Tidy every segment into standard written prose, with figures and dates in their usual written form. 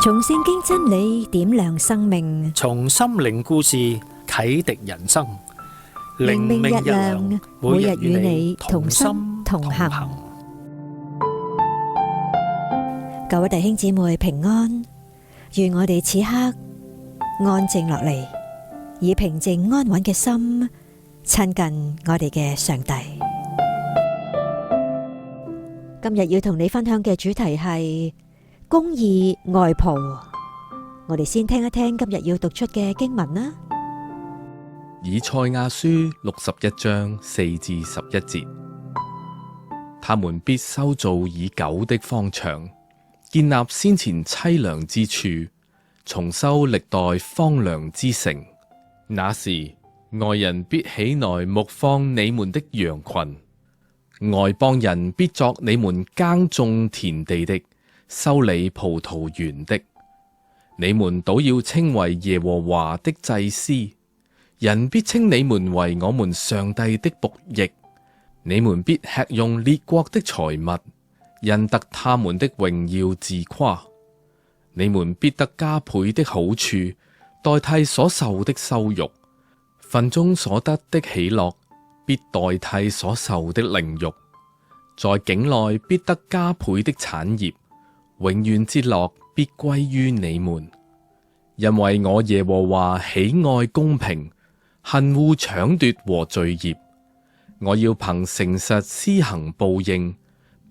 從聖經真理點亮生命，從心靈故事啟迪人生。靈命日亮，每日與你同心同行。各位弟兄姊妹平安，願我哋此刻安靜落嚟，以平靜安穩嘅心親近我哋嘅上帝。今日要同你分享嘅主題係公義外袍。我哋先聽一聽今日要讀出嘅經文啦。以賽亞書61章4至11節，他們必修造已久的荒場，建立先前淒涼之處，重修歷代荒涼之城。那時，外人必起來牧放你們的羊群，外邦人必作你們耕種田地的、修理葡萄園的。你們倒要稱為耶和華的祭司，人必稱你們為我們上帝的僕役。你們必吃用列國的財物，因得他們的榮耀自誇。你們必得加倍的好處，代替所受的羞辱。份中所得的喜樂，必代替所受的凌辱。在境內必得加倍的產業，永遠之樂必歸於你們。因為我耶和華喜愛公平，恨惡搶奪和罪孽。我要憑誠實施行報應，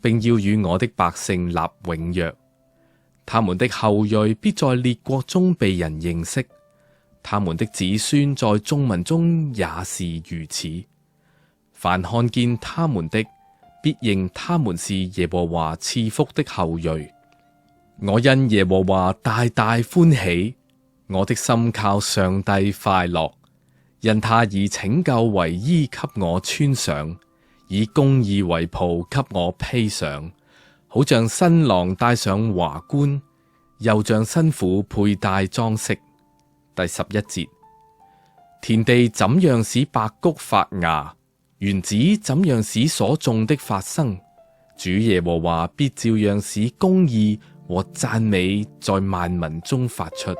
並要與我的百姓立永約。他們的後裔必在列國中被人認識，他們的子孫在眾民中也是如此。凡看見他們的，必認他們是耶和華賜福的後裔。我因耶和華大大歡喜，我的心靠上帝快樂，因他以拯救為衣給我穿上，以公義為袍給我披上，好像新郎戴上華冠，又像新婦佩戴裝飾。第11節，田地怎樣使百穀發芽，園子怎樣使所種的發生，主耶和華必照樣使公義和讚美在萬民中發出。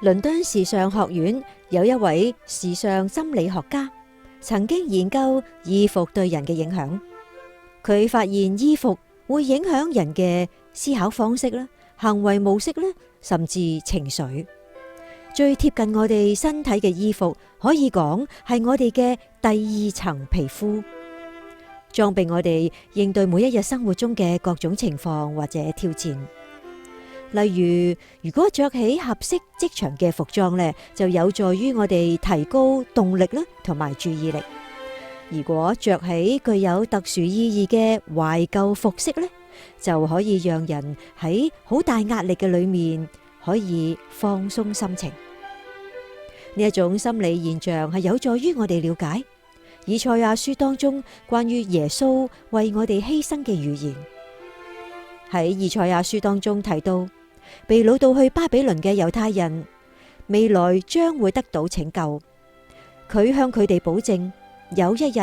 倫敦時尚學院有一位時尚心理學家，曾經研究衣服對人嘅影響。佢發現衣服會影響人嘅思考方式啦、行為模式啦，甚至情緒。最貼近我哋身體嘅衣服，可以講係我哋嘅第二層皮膚，裝備我哋應對每一日生活中嘅各種情況或者挑戰。例如，如果着起合適職場嘅服裝呢，就有助於我哋提高動力啦，同埋注意力。如果着起具有特殊意義嘅懷舊服飾呢，就可以讓人喺好大壓力嘅裏面可以放鬆心情。呢一種心理現象係有助於我哋了解以賽亞書當中關於耶穌為我哋犧牲嘅預言。喺以賽亞書當中提到，被擄到去巴比倫嘅猶太人未來將會得到拯救。佢向佢哋保證，有一日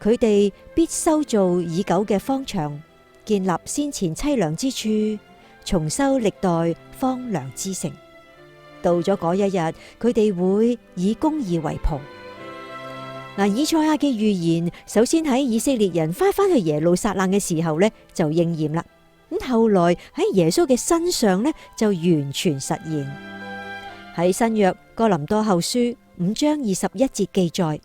佢哋必修造已久嘅荒場，建立先前淒涼之處，重修歷代荒涼之城。到咗嗰一日，佢哋會以公義為袍。以賽亞嘅預言首先喺以色列人翻返去耶路撒冷嘅時候呢，就應驗啦。咁後來喺耶穌嘅身上呢，就完全實現。喺新約哥林多後書5章21節記載，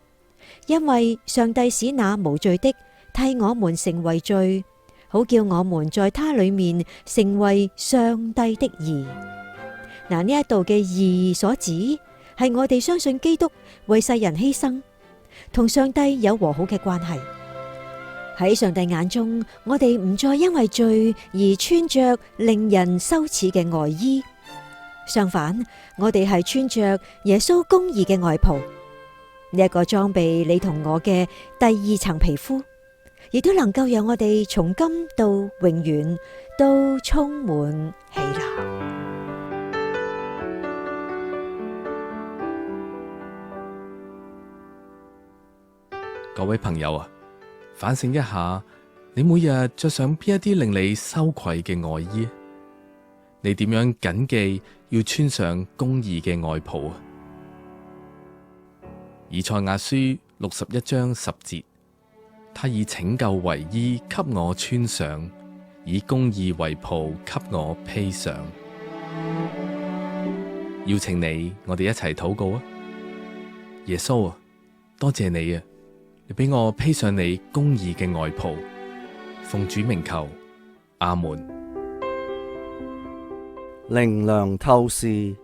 因為上帝使那無罪的替我們成為罪，好叫我們在他裏面成為上帝的義。呢一度嘅義所指係我哋相信基督為世人犧牲，同上帝有和好嘅關係。喺上帝眼中，我哋唔再因為罪而穿着令人羞恥嘅外衣，相反，我哋係穿着耶穌公義嘅外袍。呢一個裝備你同我嘅第二層皮膚，亦都能夠讓我哋從今到永遠都充滿喜樂。各位朋友啊，反省一下，你每日着上邊一啲令你羞愧嘅外衣？你點樣謹記要穿上公義嘅外袍啊？以賽亞書61章10節，他以拯救為衣給我穿上，以公義為袍給我披上。邀請你，我哋一齊禱告啊！耶穌啊，多謝你啊，你俾我披上你公義嘅外袍。奉主名求，阿門。靈糧透視。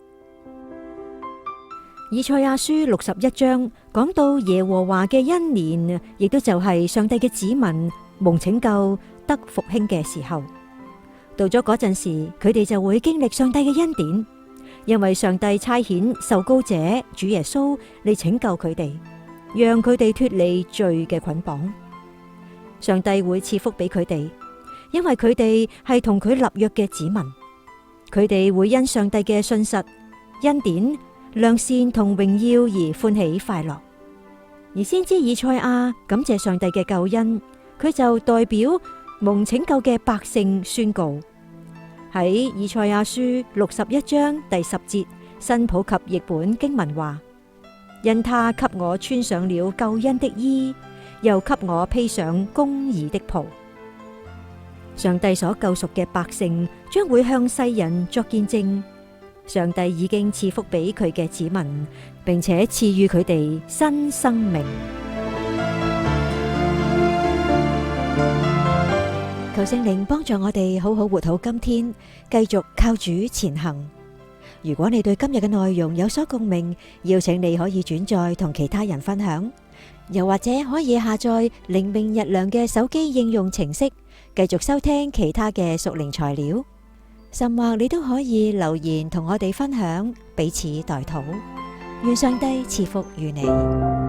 以賽亞書61章講到耶和華嘅恩年，亦都就係上帝嘅子民蒙拯救得復興嘅時候。到咗嗰陣時，佢哋就會經歷上帝嘅恩典，因為上帝差遣受膏者主耶穌嚟拯救佢哋，讓佢哋脫離罪嘅捆綁。上帝會賜福俾佢哋，因為佢哋係同佢立約嘅子民，佢哋會因上帝嘅信實、恩典、良善同榮耀而歡喜快樂。而先知以賽亞感謝上帝嘅救恩，佢就代表蒙拯救嘅百姓宣告，喺以賽亞書61章第10節新普及譯本經文話：因他給我穿上了救恩的衣，又給我披上公義的袍。上帝所救贖嘅百姓將會向世人作見證，上帝已經賜福俾佢嘅子民，並且賜予佢哋新生命。求聖靈幫助我哋好好活好今天，繼續靠主前行。如果你對今日嘅內容有所共鳴，邀請你可以轉載同其他人分享，又或者可以下載靈命日糧嘅手機應用程式，繼續收聽其他嘅屬靈材料。甚或你都可以留言同我哋分享，彼此代禱。願上帝賜福於你。